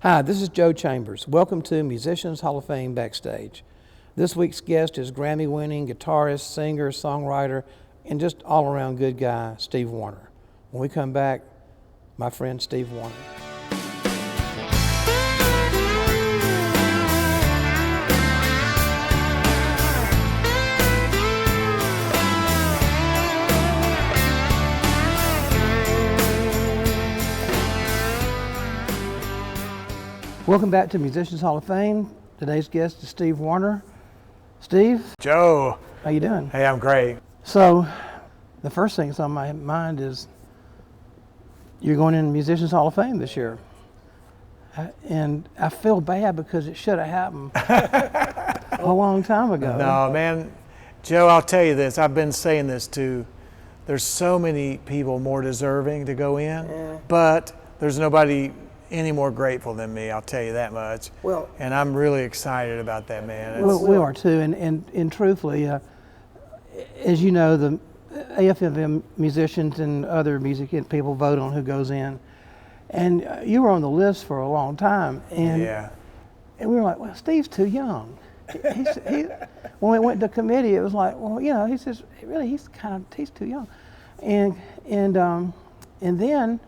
Hi, this is Joe Chambers. Welcome to Musicians Hall of Fame Backstage. This week's guest is Grammy-winning guitarist, singer, songwriter, and just all-around good guy, Steve Wariner. When we come back, my friend Steve Wariner. Welcome back to Musicians Hall of Fame. Today's guest is Steve Wariner. Steve? Joe. How you doing? Hey, I'm great. So, the first thing that's on my mind is you're going in Musicians Hall of Fame this year. And I feel bad because it should have happened a long time ago. No, man. Joe, I'll tell you this. I've been saying this too. There's so many people more deserving to go in, but there's nobody any more grateful than me, I'll tell you that much. Well, and I'm really excited about that, man. Well, we are too, and truthfully, as you know, the AFM musicians and other music people vote on who goes in, and you were on the list for a long time, and we were like, well, Steve's too young. When we went to committee, it was like, well, you know, he says, really, he's too young, and then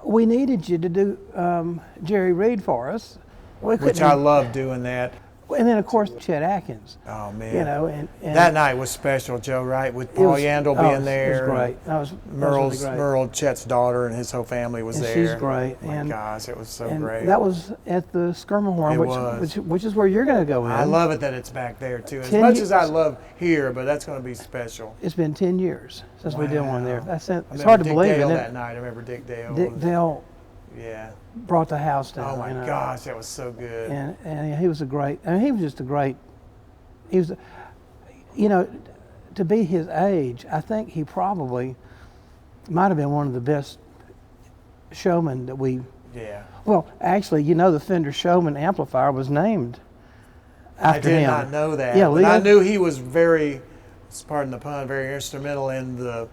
we needed you to do Jerry Reed for us. Which I love doing that. And then, of course, Chet Atkins. Oh, man. You know, and that night was special, Joe, right? With Paul Yandel being there. It was great. That was really great. Merle, Chet's daughter, and his whole family was there. She's great. Oh, my gosh, it was so great. That was at the Skirmahorn, which is where you're going to go in. I love it that it's back there, too. As much as I love here, but that's going to be special. It's been 10 years since we did one there. It's hard to believe. Dale that night. I remember Dick Dale. Dick Dale brought the house down. Oh, my gosh, that was so good. And he was he was just a great, you know, to be his age, I think he probably might have been one of the best showmen that we. Yeah. Well, actually, you know, the Fender Showman amplifier was named after him. I did not know that. Yeah, but I knew he was very, pardon the pun, very instrumental in the,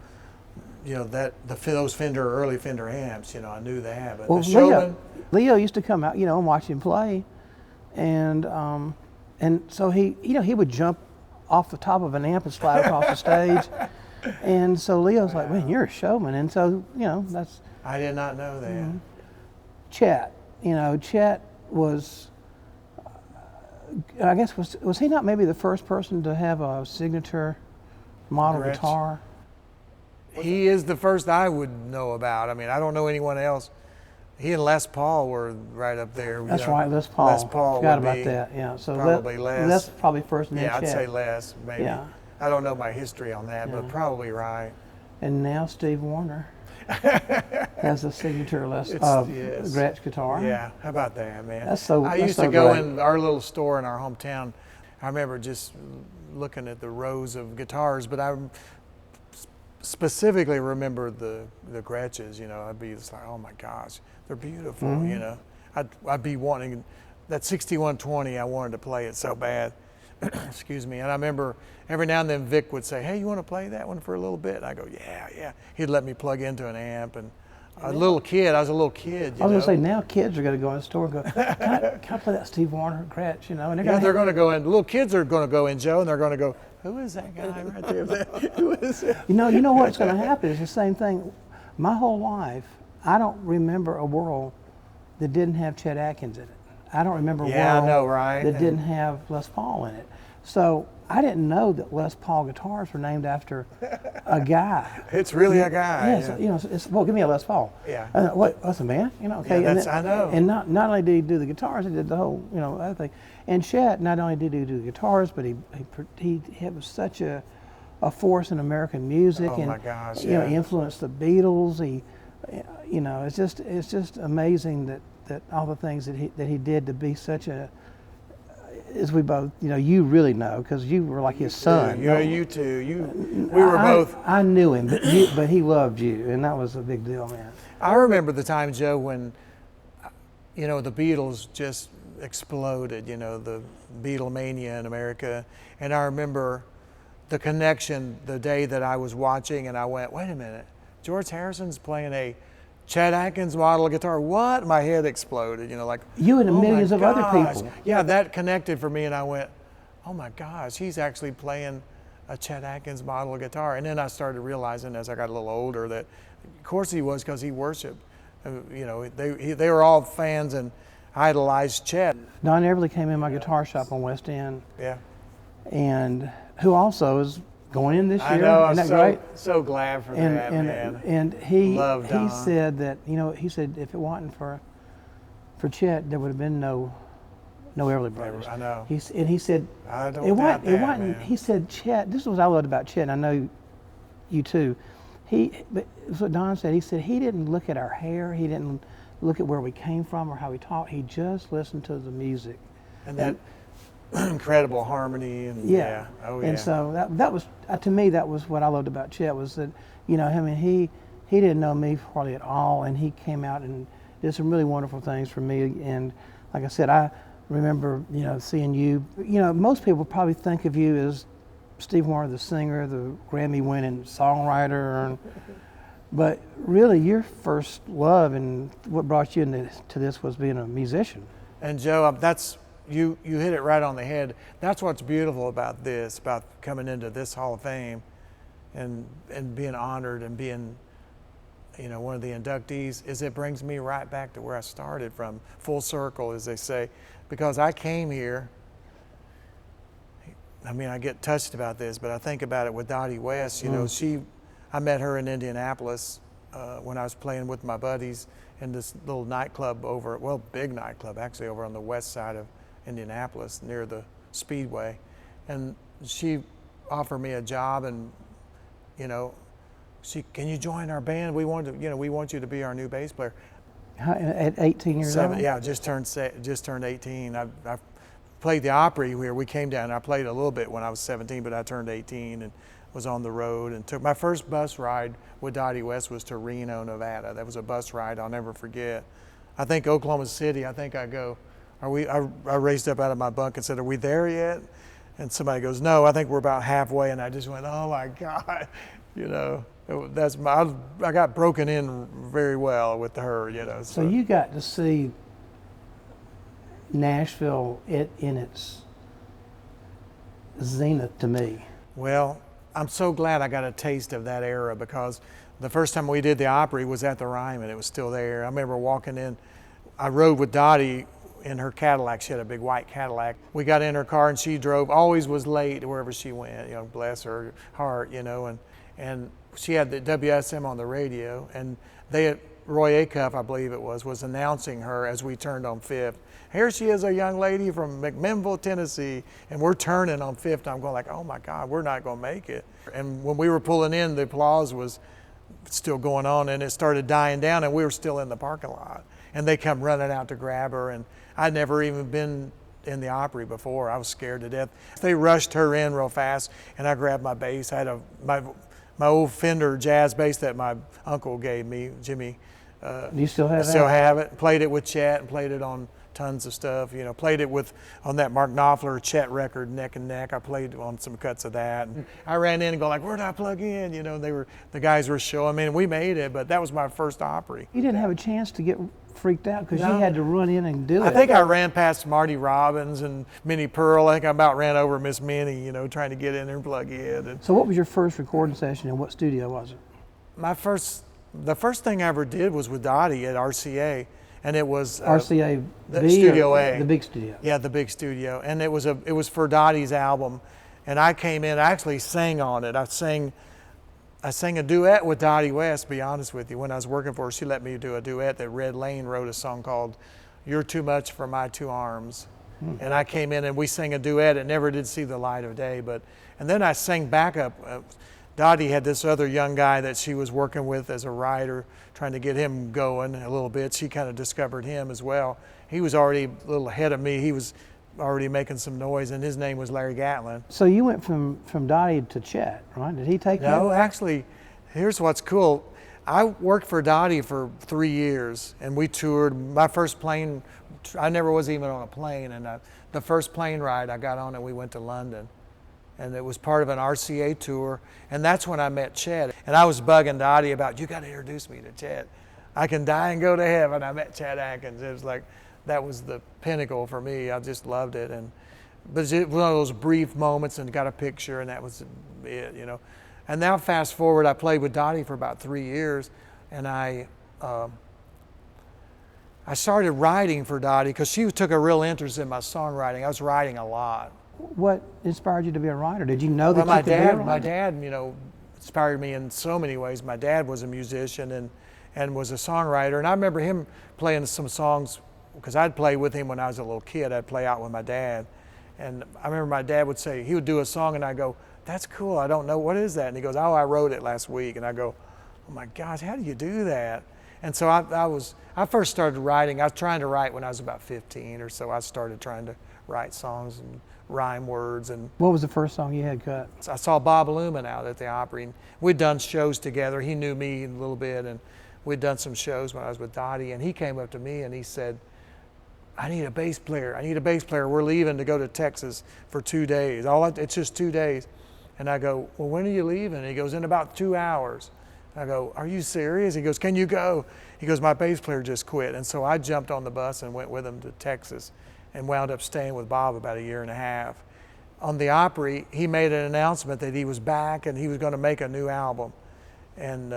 you know, those early Fender amps. You know, I knew that. But the Showman, Leo used to come out, you know, and watch him play, and so he would jump off the top of an amp and slide across the stage, and so Leo's like, man, you're a showman, and so you know that's. I did not know that. Mm-hmm. Chet was, I guess, was he not maybe the first person to have a signature model guitar? He is the first I would know about. I mean, I don't know anyone else. He and Les Paul were right up there. That's right, Les Paul. Les Paul forgot about that. Yeah, so probably Les. Les probably first. Yeah, I'd Chet. say Les. Maybe. Yeah. I don't know my history on that, but probably right. And now Steve Wariner has a signature Gretsch guitar. Yeah, how about that, man? I used to go in our little store in our hometown. I remember just looking at the rows of guitars, but I specifically remember the Gretsches. You know, I'd be just like, oh my gosh, they're beautiful. Mm-hmm. You know, I'd be wanting that 6120. I wanted to play it so bad. Excuse me. And I remember every now and then Vic would say, hey, you want to play that one for a little bit? And I go, yeah. He'd let me plug into an amp. And I was a little kid. I was going to say, now kids are going to go in the store and go, can I play that Steve Wariner Gretsch? You know, and they're going to go in. Little kids are going to go in, Joe, and they're going to go, who is that guy right there? Who is it? You know what's going to happen is the same thing. My whole life, I don't remember a world that didn't have Chet Atkins in it. I don't remember a world that didn't have Les Paul in it. So I didn't know that Les Paul guitars were named after a guy. It's really a guy. Yeah. You know, well, give me a Les Paul. Yeah. What's a man? You know, okay. Yeah, I know. And not only did he do the guitars, he did the whole, you know, other thing. And Chet, not only did he do the guitars, but he was such a force in American music. Oh, my gosh, you know, he influenced the Beatles. You know, it's just amazing that all the things that he did to be such a, as we both, you know, you really know because you were like his son. Yeah, you too. We were both. I knew him, but he loved you, and that was a big deal, man. I remember the time, Joe, when, you know, the Beatles just exploded. You know, the Beatlemania in America, and I remember the connection the day that I was watching, and I went, wait a minute, George Harrison's playing a Chet Atkins model guitar. What? My head exploded. You know, like You and oh my millions of other gosh. people. Yeah, that connected for me, and I went, oh my gosh, he's actually playing a Chet Atkins model guitar. And then I started realizing as I got a little older that, of course, he was, because he worshiped. You know, they were all fans and idolized Chet. Don Everly came in my guitar shop on West End, Yeah. and who also is going in this year. I know. Isn't I'm that great? so glad for that, man. And he Love Don. said that, you know, he said if it wasn't for Chet, there would have been no Everly Brothers. I know. He said I don't it doubt wasn't. that, man. He said Chet. This is what I loved about Chet. And I know you too. But it's what Don said. He said he didn't look at our hair. He didn't look at where we came from or how we talked. He just listened to the music. And that incredible harmony and yeah. Oh yeah. And so that was to me, that was what I loved about Chet, was that, you know, I mean, he didn't know me hardly at all, and he came out and did some really wonderful things for me. And like I said, I remember, you know, seeing you. You know, most people probably think of you as Steve Wariner, the singer, the Grammy-winning songwriter, but really your first love and what brought you into this was being a musician. And Joe, that's you hit it right on the head. That's what's beautiful about this, about coming into this Hall of Fame, and being honored and being, you know, one of the inductees, is it brings me right back to where I started from, full circle, as they say, because I came here. I mean, I get touched about this, but I think about it with Dottie West. You know, I met her in Indianapolis when I was playing with my buddies in this little nightclub big nightclub actually, over on the west side of Indianapolis near the Speedway. And she offered me a job, and, you know, can you join our band? We want you to be our new bass player. At 18 years old? Yeah, just turned 18. I played the Opry here. We came down. I played a little bit when I was 17, but I turned 18 and was on the road, and took my first bus ride with Dottie West was to Reno, Nevada. That was a bus ride I'll never forget. I think Oklahoma City. I think I raised up out of my bunk and said, "Are we there yet?" And somebody goes, "No, I think we're about halfway." And I just went, "Oh my God," you know. I got broken in very well with her, you know. So you got to see Nashville in its zenith to me. Well, I'm so glad I got a taste of that era, because the first time we did the Opry was at the Ryman. It was still there. I remember walking in. I rode with Dottie in her Cadillac. She had a big white Cadillac. We got in her car and she drove, always was late wherever she went, you know, bless her heart, you know, and she had the WSM on the radio, and Roy Acuff, I believe it was announcing her as we turned on Fifth. Here she is, a young lady from McMinnville, Tennessee, and we're turning on Fifth. I'm going like, oh my God, we're not going to make it. And when we were pulling in, the applause was still going on, and it started dying down, and we were still in the parking lot. And they come running out to grab her, and I'd never even been in the Opry before. I was scared to death. They rushed her in real fast, and I grabbed my bass. I had my old Fender jazz bass that my uncle gave me, Jimmy. Do you still have that? Still have it. Played it with Chet and played it on tons of stuff. You know, played it on that Mark Knopfler Chet record, Neck and Neck. I played on some cuts of that. And I ran in and go like, where did I plug in? You know, the guys were showing me, and we made it, but that was my first Opry. You didn't have a chance to get freaked out because No. you had to run in and do it. I think I ran past Marty Robbins and Minnie Pearl. I think I about ran over Miss Minnie, you know, trying to get in there and plug in. And So what was your first recording session, and what studio was it? the first thing I ever did was with Dottie at RCA, and it was RCA the B Studio or A, the big studio? Yeah, the big studio, and it was for Dottie's album, and I came in. I actually sang on it. I sang a duet with Dottie West. To be honest with you, when I was working for her, she let me do a duet that Red Lane wrote a song called "You're Too Much for My Two Arms," and I came in and we sang a duet. It never did see the light of day, and then I sang backup. Dottie had this other young guy that she was working with as a writer, trying to get him going a little bit. She kind of discovered him as well. He was already a little ahead of me. He was already making some noise, and his name was Larry Gatlin. So you went from Dottie to Chet, right? Did he take you? No, actually, here's what's cool. I worked for Dottie for 3 years, and we toured. My first plane, I never was even on a plane, and the first plane ride I got on it, we went to London. And it was part of an RCA tour, and that's when I met Chet. And I was bugging Dottie about, you got to introduce me to Chet. I can die and go to heaven. I met Chet Atkins. It was like, that was the pinnacle for me. I just loved it. But it was one of those brief moments and got a picture, and that was it, you know. And now fast forward, I played with Dottie for about 3 years, and I started writing for Dottie because she took a real interest in my songwriting. I was writing a lot. What inspired you to be a writer? Did you know that Well, you could be a writer? my dad, you know, inspired me in so many ways. My dad was a musician and was a songwriter, and I remember him playing some songs because I'd play with him when I was a little kid. I'd play out with my dad, and I remember my dad would say, he would do a song, and I go, "That's cool. I don't know, what is that?" And he goes, "Oh, I wrote it last week." And I go, "Oh my gosh, how do you do that?" And so I first started writing. I was trying to write when I was about 15 or so. I started trying to write songs and rhyme words. And What was the first song you had cut? I saw Bob Lumen out at the Opry, and we'd done shows together. He knew me a little bit, and we'd done some shows when I was with Dottie, and he came up to me and he said, "I need a bass player. I need a bass player. We're leaving to go to Texas for 2 days. It's just 2 days." And I go, "Well, when are you leaving?" And he goes, "In about 2 hours." I go, "Are you serious?" He goes, "Can you go?" He goes, "My bass player just quit." And so I jumped on the bus and went with him to Texas and wound up staying with Bob about 1.5 years. On the Opry, he made an announcement that he was back and he was going to make a new album. And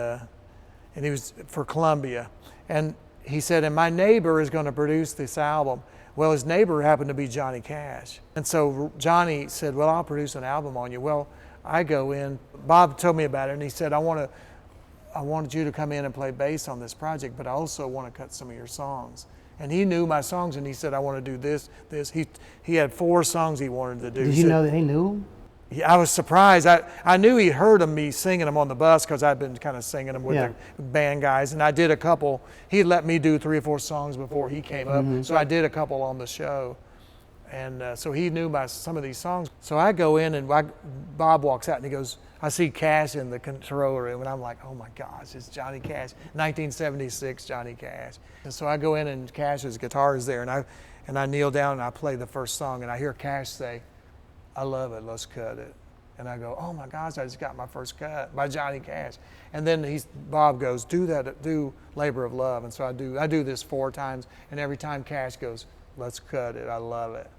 he was for Columbia. And he said, "And my neighbor is going to produce this album." Well, his neighbor happened to be Johnny Cash. And so Johnny said, "Well, I'll produce an album on you." Well, I go in, Bob told me about it, and he said, I wanted you to come in and play bass on this project, but I also want to cut some of your songs. And he knew my songs, and he said, "I want to do this. He had 4 songs he wanted to do. Did you know that he knew them? I was surprised. I knew he heard me singing them on the bus because I'd been kind of singing them with the band guys, and I did a couple. He let me do 3 or 4 songs before he came up, so I did a couple on the show. And so he knew some of these songs. So I go in, and Bob walks out, and he goes, I see Cash in the control room, and I'm like, "Oh my gosh, it's Johnny Cash, 1976 Johnny Cash." And so I go in, and Cash's guitar is there, and I kneel down and I play the first song, and I hear Cash say, "I love it, let's cut it." And I go, "Oh my gosh, I just got my first cut by Johnny Cash." And then Bob goes, do Labor of Love." And so I do this 4 times, and every time Cash goes, "Let's cut it, I love it."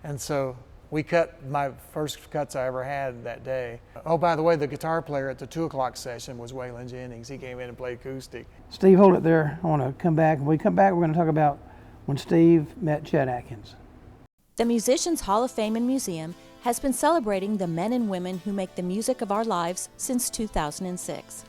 And so we cut my first cuts I ever had that day. Oh, by the way, the guitar player at the 2 o'clock session was Waylon Jennings. He came in and played acoustic. Steve, hold it there. I want to come back. When we come back, we're going to talk about when Steve met Chet Atkins. The Musicians Hall of Fame and Museum has been celebrating the men and women who make the music of our lives since 2006.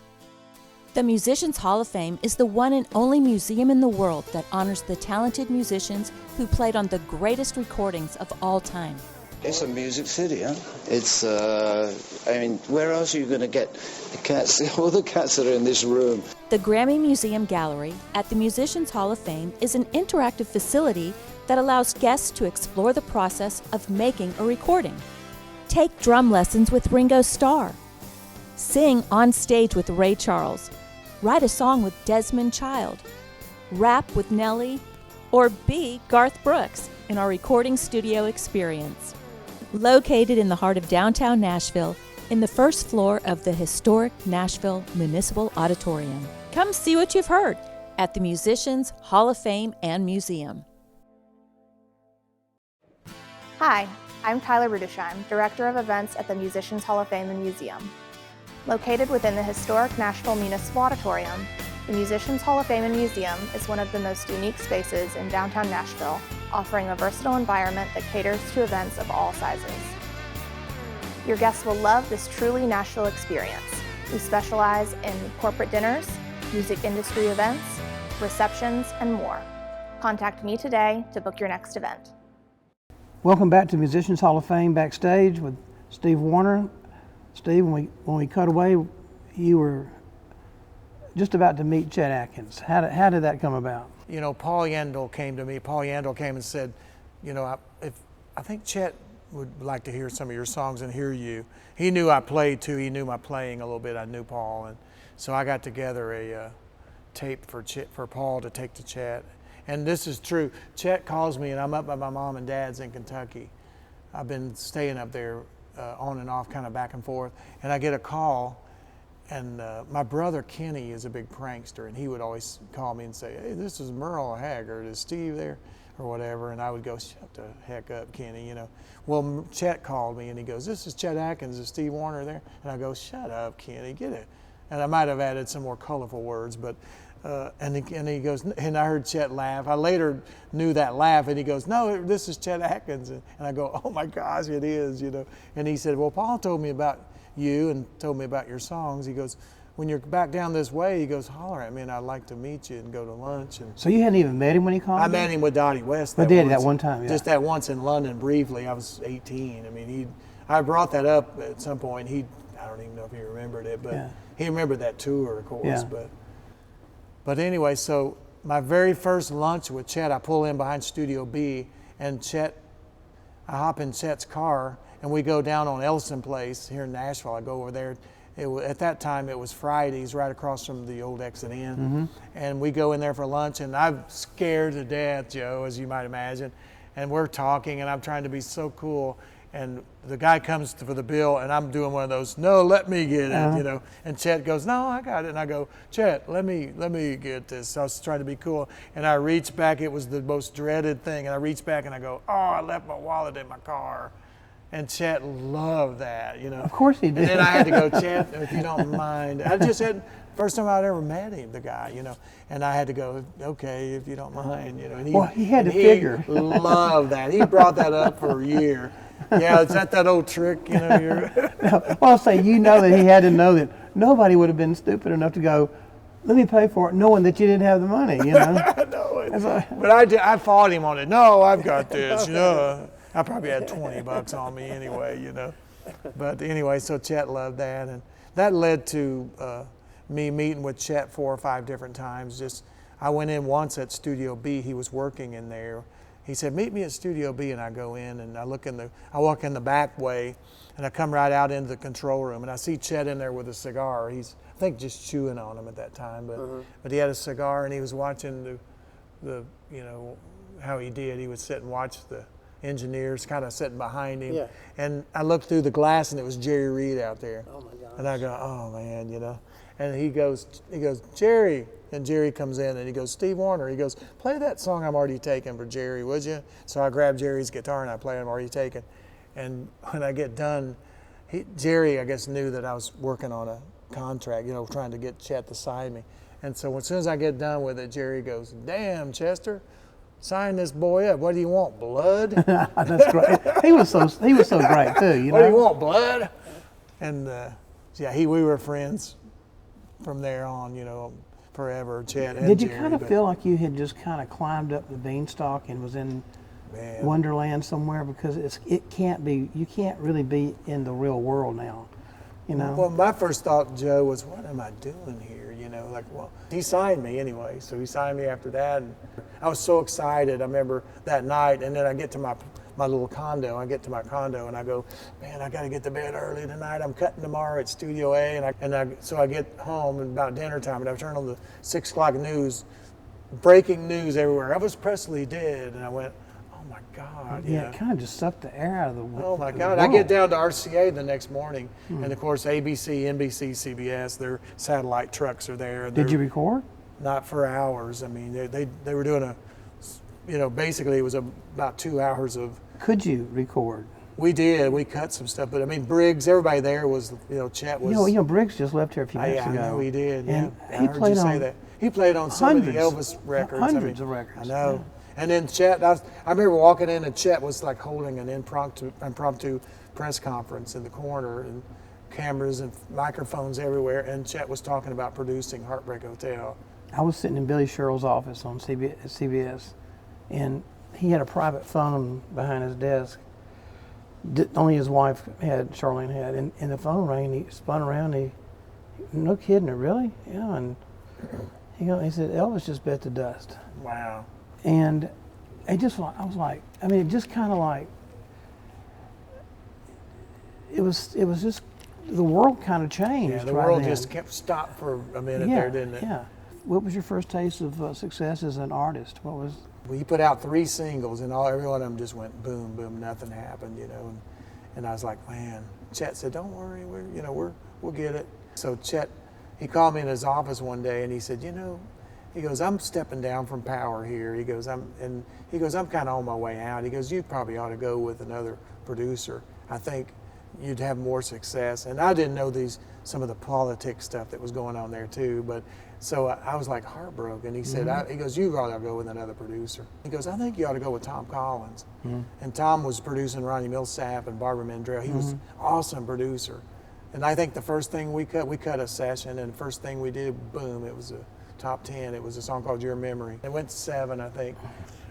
The Musicians Hall of Fame is the one and only museum in the world that honors the talented musicians who played on the greatest recordings of all time. It's a music city, huh? It's, I mean, where else are you going to get the cats, all the cats that are in this room? The Grammy Museum Gallery at the Musicians Hall of Fame is an interactive facility that allows guests to explore the process of making a recording. Take drum lessons with Ringo Starr. Sing on stage with Ray Charles. Write a song with Desmond Child. Rap with Nelly. Or be Garth Brooks in our recording studio experience. Located in the heart of downtown Nashville, in the first floor of the historic Nashville Municipal Auditorium. Come see what you've heard at the Musicians Hall of Fame and Museum. Hi, I'm Tyler Rudesheim, Director of Events at the Musicians Hall of Fame and Museum. Located within the historic Nashville Municipal Auditorium, the Musicians Hall of Fame and Museum is one of the most unique spaces in downtown Nashville, offering a versatile environment that caters to events of all sizes. Your guests will love this truly Nashville experience. We specialize in corporate dinners, music industry events, receptions, and more. Contact me today to book your next event. Welcome back to Musicians Hall of Fame Backstage with Steve Wariner. Steve, when we cut away, you were just about to meet Chet Atkins. How did that come about? You know, Paul Yandel came to me. Paul Yandel came and said, you know, I think Chet would like to hear some of your songs and hear you. He knew I played too. He knew my playing a little bit. I knew Paul, and so I got together a tape for Paul to take to Chet. And this is true. Chet calls me, and I'm up at my mom and dad's in Kentucky. I've been staying up there on and off, kind of back and forth. And I get a call, And my brother Kenny is a big prankster, and he would always call me and say, "Hey, this is Merle Haggard. Is Steve there?" or whatever. And I would go, "Shut the heck up, Kenny," you know. Well, Chet called me, and he goes, "This is Chet Atkins. Is Steve Wariner there?" And I go, "Shut up, Kenny. Get it." And I might have added some more colorful words, but and he goes, and I heard Chet laugh. I later knew that laugh, and he goes, "No, this is Chet Atkins." And I go, "Oh my gosh, it is," you know. And he said, "Well, Paul told me about you and told me about your songs." He goes, "When you're back down this way," he goes, "holler at me and I'd like to meet you and go to lunch." And So you hadn't even met him when he called I you? met him with Dottie West. But did that one time, yeah. Just that once in London briefly. I was 18. I mean, I brought that up at some point. I don't even know if he remembered it, but Yeah. he remembered that tour, of course. Yeah. But anyway, so my very first lunch with Chet, I pull in behind Studio B, and I hop in Chet's car, and we go down on Ellison Place here in Nashville. I go over there. At that time, it was Fridays, right across from the old Exit Inn. Mm-hmm. And we go in there for lunch, and I'm scared to death, Joe, as you might imagine. And we're talking, and I'm trying to be so cool. And the guy comes for the bill, and I'm doing one of those, "No, let me get it," you know. And Chet goes, "No, I got it." And I go, "Chet, let me get this." So I was trying to be cool, and I reached back. It was the most dreaded thing, and I reached back and I go, "Oh, I left my wallet in my car." And Chet loved that, you know. Of course he did. And then I had to go, "Chet, if you don't mind." I just had, first time I'd ever met him, the guy, you know. And I had to go, "Okay, if you don't mind," you know. And Well, he had to figure. He loved that. He brought that up for a year. Yeah, is that old trick, you know? Well, I'll say, you know that he had to know that nobody would have been stupid enough to go, "Let me pay for it," knowing that you didn't have the money, you know. I know it. But I fought him on it. "No, I've got this, you know. I probably had $20 on me anyway, you know." But anyway, so Chet loved that, and that led to me meeting with Chet 4 or 5 different times. I went in once at Studio B. He was working in there. He said, "Meet me at Studio B," and I go in and I walk in the back way, and I come right out into the control room, and I see Chet in there with a cigar. He's, I think, just chewing on them at that time, but he had a cigar, and he was watching the you know, how he did. He would sit and watch the engineers kind of sitting behind him. Yeah. And I looked through the glass, and it was Jerry Reed out there. Oh my gosh. And I go, "Oh man," you know. And he goes, "Jerry," and Jerry comes in and he goes, "Steve Wariner." He goes, "Play that song I'm Already Taken for Jerry, would you?" So I grab Jerry's guitar and I play I'm Already Taken. And when I get done, Jerry, I guess, knew that I was working on a contract, you know, trying to get Chet to sign me. And so as soon as I get done with it, Jerry goes, "Damn, Chester, sign this boy up. What do you want, blood?" That's great. He was so great too, you know. "What do you want, blood?" And yeah, we were friends from there on, you know, forever. Chet and Did you Jerry, kind of but, feel like you had just kind of climbed up the beanstalk and was in man, Wonderland somewhere? Because it can't be, you can't really be in the real world now, you know. Well, my first thought, Joe, was, what am I doing here? You know, like, well, he signed me anyway. So he signed me after that. And I was so excited. I remember that night. And then I get to my little condo. I get to my condo and I go, "Man, I got to get to bed early tonight. I'm cutting tomorrow at Studio A." So I get home and about dinner time, and I turn on the 6 o'clock news, breaking news everywhere. Elvis Presley dead. And I went, "Oh my God." Yeah, it kind of just sucked the air out of the world. Oh my God. I get down to RCA the next morning, and of course ABC, NBC, CBS, their satellite trucks are there. And Did you record? Not for hours. I mean, they were doing basically it was about 2 hours of. Could you record? We did. We cut some stuff, but I mean, Briggs, everybody there was, Chet was. You know, Briggs just left here a few minutes I ago. know he did. And yeah, he I heard played you say on that. He played on some of the hundreds- Elvis records. hundreds of records, I know. yeah. And then Chet, I remember walking in, and Chet was like holding an impromptu press conference in the corner, and cameras and microphones everywhere, and Chet was talking about producing Heartbreak Hotel. I was sitting in Billy Sherrill's office on CBS, and he had a private phone behind his desk. Only his wife Charlene had, and the phone rang. He spun around. No kidding, really? Yeah. And he said, "Elvis just bit the dust." Wow. And I was like, I mean, it just kind of like, it was just, the world kind of changed. Yeah, the right world then. just kept stopped for a minute there, didn't it? Yeah. What was your first taste of success as an artist? What was? Well, he put out 3 singles, and every one of them just went boom, boom, nothing happened, And I was like, man. Chet said, "Don't worry, we'll get it." So Chet he called me in his office one day and he said, you know, he goes, I'm stepping down from power here. He goes, I'm kind of on my way out. He goes, you probably ought to go with another producer. I think you'd have more success. And I didn't know some of the politics stuff that was going on there too. But so I was like heartbroken. He said, he goes, you ought to go with another producer. He goes, I think you ought to go with Tom Collins. And Tom was producing Ronnie Millsap and Barbara Mandrell. He was an awesome producer. And I think the first thing we cut a session, and the first thing we did, boom, it was a top 10. It was a song called Your Memory. It went to 7, I think.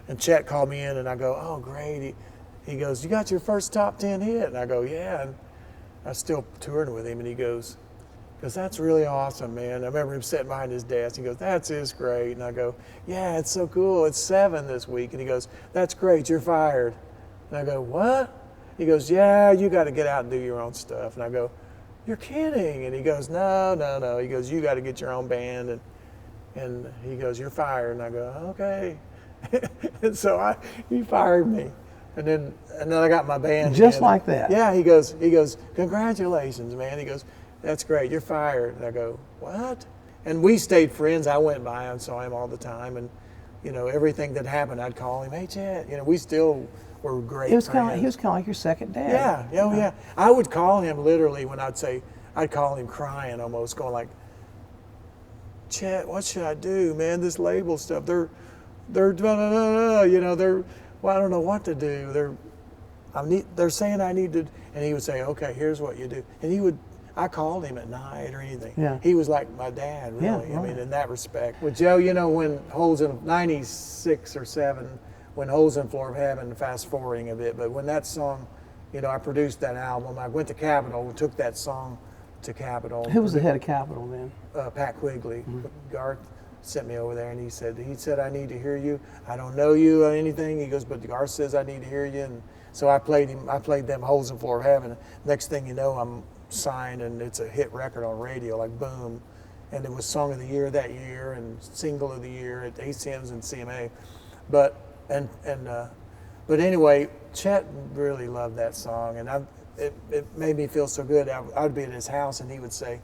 And Chet called me in, and I go, oh, great. He goes, you got your first top 10 hit? And I go, yeah. And I was still touring with him, and he goes, that's really awesome, man. I remember him sitting behind his desk. He goes, that's just great. And I go, yeah, it's so cool. It's 7 this week. And he goes, that's great. You're fired. And I go, what? He goes, yeah, you got to get out and do your own stuff. And I go, you're kidding. And he goes, no. He goes, you got to get your own band. And he goes, you're fired. And I go, okay. And so he fired me. And then I got my band. Just again. like that. Yeah, he goes, congratulations, man. He goes, that's great, you're fired. And I go, what? And we stayed friends. I went by and saw him all the time. And, you know, everything that happened, I'd call him, hey, Chet. You know, we still were great friends. He was kind of like your second dad. Yeah, yeah. I would call him literally when I'd call him crying almost, going like, Chet, what should I do, man? This label stuff, they're you know, well, I don't know what to do. They're saying I need to, and he would say, okay, here's what you do. And I called him at night or anything. Yeah. He was like my dad, really. Yeah, right. I mean, in that respect. With Joe, you know, when 96 or 7, when Holes in the Floor of Heaven, fast forwarding a bit, but when that song, you know, I produced that album. I went to Capitol, took that song to Capitol. Who was the head of Capitol then? Pat Quigley. Garth sent me over there, and he said, I need to hear you. I don't know you or anything. He goes, but Garth says I need to hear you. And so I played them Holes in the Floor of Heaven. Next thing you know, I'm signed, and it's a hit record on radio, like boom. And it was Song of the Year that year and Single of the Year at ACMs and CMA. But anyway, Chet really loved that song, and it made me feel so good. I'd be at his house, and he would say,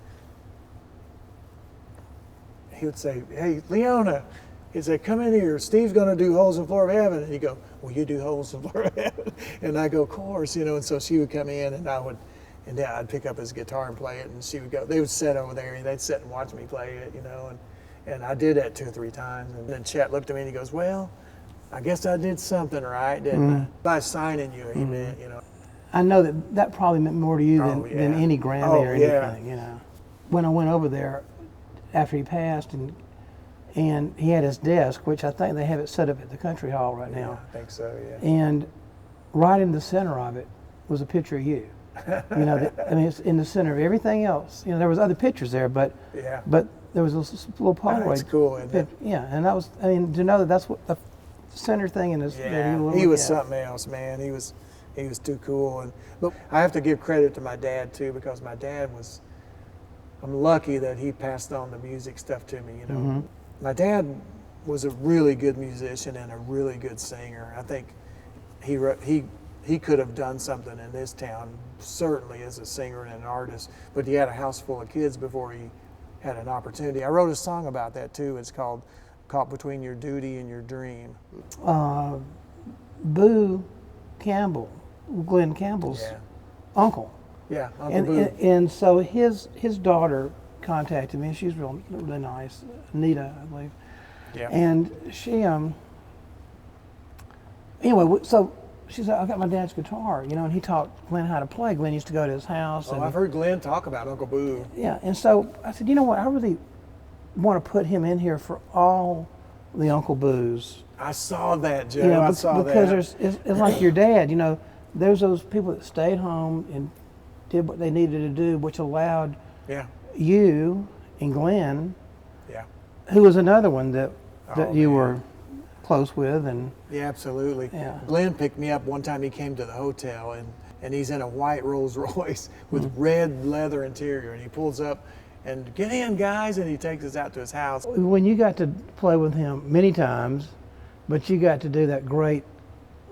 hey, Leona, he'd say, come in here. Steve's going to do Holes in the Floor of Heaven. And he'd go, will you do Holes in the Floor of Heaven? And I go, of course, you know. And so she would come in, and I'd pick up his guitar and play it, and she would go. They would sit over there, and they'd sit and watch me play it, you know. And I did that 2 or 3 times. And then Chet looked at me, and he goes, well, I guess I did something right, didn't I? By signing you, he meant, you know. I know that probably meant more to you than any Grammy or anything, you know. When I went over there after he passed, and he had his desk, which I think they have it set up at the Country Hall right now. I think so, yeah. And right in the center of it was a picture of you. You know, I mean, it's in the center of everything else. You know, there was other pictures there, but there was a little Polaroid. That's cool, isn't it? Yeah, and that was, I mean, to know that's what the center thing in his. Yeah, he was something else, man. He was too cool. But I have to give credit to my dad too, because my dad I'm lucky that he passed on the music stuff to me, you know. My dad was a really good musician and a really good singer. I think he could have done something in this town, certainly as a singer and an artist, but he had a house full of kids before he had an opportunity. I wrote a song about that too. It's called Caught Between Your Duty and Your Dream. Boo Campbell, Glenn Campbell's uncle. Yeah, Uncle Boo. And so his daughter contacted me. She's really nice, Nita, I believe. Yeah. And she anyway, so she said, I got my dad's guitar, you know, and he taught Glenn how to play. Glenn used to go to his house. Oh, I've heard Glenn talk about Uncle Boo. Yeah, and so I said, you know what, I really want to put him in here for all the Uncle Boos. I saw that, Joe. You know, I saw that. Because it's like your dad, you know, there's those people that stayed home and did what they needed to do, which allowed you and Glenn, who was another one that you were close with. And yeah, absolutely. Yeah. Glenn picked me up one time. He came to the hotel, and he's in a white Rolls Royce with red leather interior, and he pulls up and get in, guys, and he takes us out to his house. When you got to play with him many times, but you got to do that great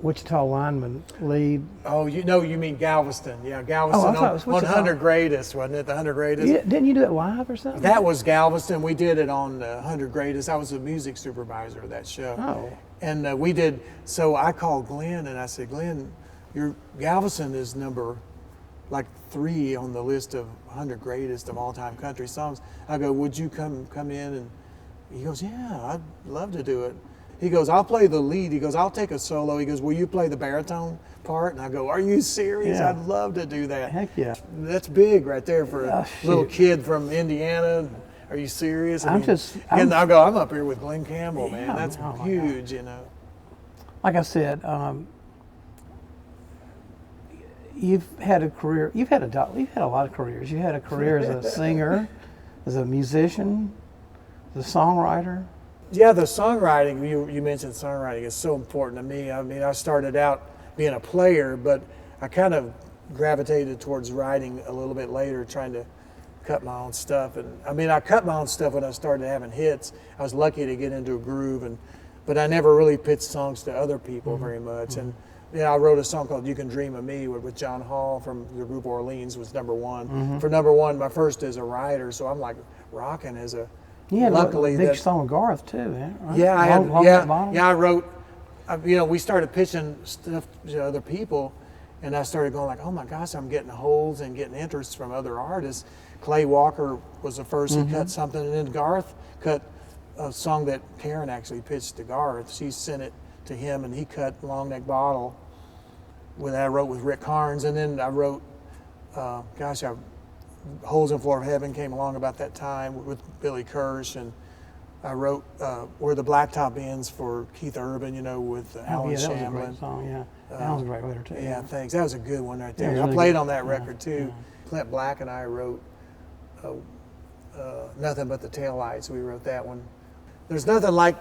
Wichita lineman lead. Oh, you mean Galveston. Yeah, Galveston I thought it was on Wichita. 100 Greatest, wasn't it? The 100 Greatest? Didn't you do it live or something? That was Galveston. We did it on 100 Greatest. I was the music supervisor of that show. Oh. And we did, so I called Glenn and I said, Glenn, your Galveston is number like 3 on the list of 100 greatest of all time country songs. I go, would you come in? And he goes, yeah, I'd love to do it. He goes, I'll play the lead. He goes, I'll take a solo. He goes, will you play the baritone part? And I go, are you serious? Yeah. I'd love to do that. Heck yeah. That's big right there for a little kid from Indiana. Are you serious? I go, I'm up here with Glenn Campbell, man. Yeah, That's oh my huge, you know. Like I said, you've had a career. You've had a lot of careers. You had a career as a singer, as a musician, as a songwriter. Yeah, the songwriting, you mentioned songwriting is so important to me. I mean, I started out being a player, but I kind of gravitated towards writing a little bit later, trying to cut my own stuff. And I mean, I cut my own stuff when I started having hits. I was lucky to get into a groove, but I never really pitched songs to other people very much. And I wrote a song called "You Can Dream of Me" with John Hall from the group Orleans, was #1. For #1, my first as a writer, so I'm like rocking as a. Yeah, luckily a big song with Garth too, right? Yeah, I wrote. We started pitching stuff to other people, and I started going like, oh my gosh, I'm getting holds and getting interest from other artists. Clay Walker was the first to cut something, and then Garth cut a song that Karen actually pitched to Garth. She sent it to him, and he cut Long Neck Bottle, that I wrote with Rick Carnes, and then I wrote, Holes in the Floor of Heaven came along about that time with Billy Kirsch, and I wrote Where the Blacktop Ends for Keith Urban, with Alan That was a Shamblin. great song, yeah. That was a great writer too. Yeah, thanks. That was a good one right there. Yeah, I really played good. on that record too. Clint Black and I wrote Nothing But the Taillights. We wrote that one. There's nothing like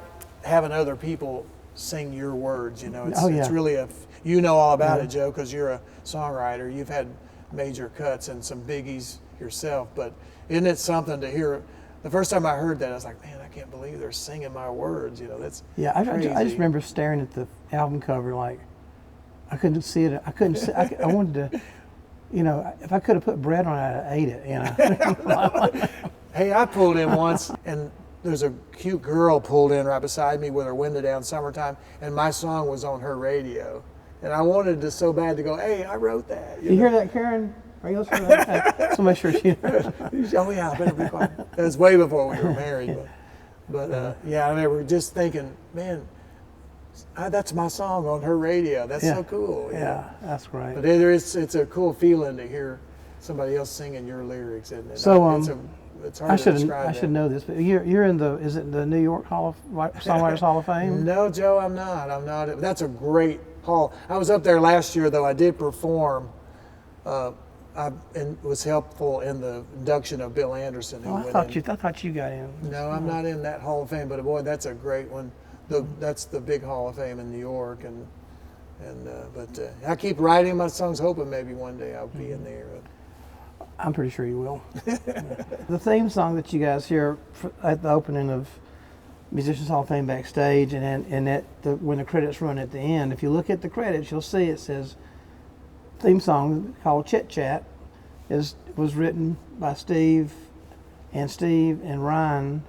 having other people sing your words, It's really you know all about it, Joe, because you're a songwriter. You've had major cuts and some biggies yourself, but isn't it something to hear? The first time I heard that, I was like, man, I can't believe they're singing my words. That's crazy. I just remember staring at the album cover like I couldn't see it. I wanted to, if I could have put bread on it, I'd have ate it. Hey, I pulled in once, and there's a cute girl pulled in right beside me with her window down, summertime, and my song was on her radio, and I wanted to so bad to go, hey, I wrote that. You hear that, Karen? Are you listening to that? So make sure she knows. Oh yeah, I better be quiet. That was way before we were married, but I remember just thinking, man, that's my song on her radio. That's so cool. Yeah, that's great. But it's a cool feeling to hear somebody else singing your lyrics, isn't it? So it's hard to describe. I should know this, but you're in is it the New York Songwriters Hall of Fame? No, Joe, I'm not. That's a great hall. I was up there last year, though. I did perform. And was helpful in the induction of Bill Anderson. I thought you got in. No, I'm not in that Hall of Fame, but boy, that's a great one. That's the big Hall of Fame in New York, but I keep writing my songs, hoping maybe one day I'll be in there. I'm pretty sure you will. The theme song that you guys hear at the opening of Musicians Hall of Fame Backstage, and when the credits run at the end, if you look at the credits, you'll see it says theme song called Chit Chat was written by Steve and Ryan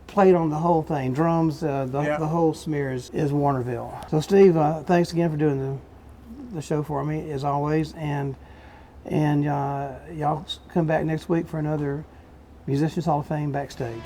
played on the whole thing, drums, the whole smear is Warnerville. So Steve, thanks again for doing the show for me as always, and y'all come back next week for another Musicians Hall of Fame Backstage.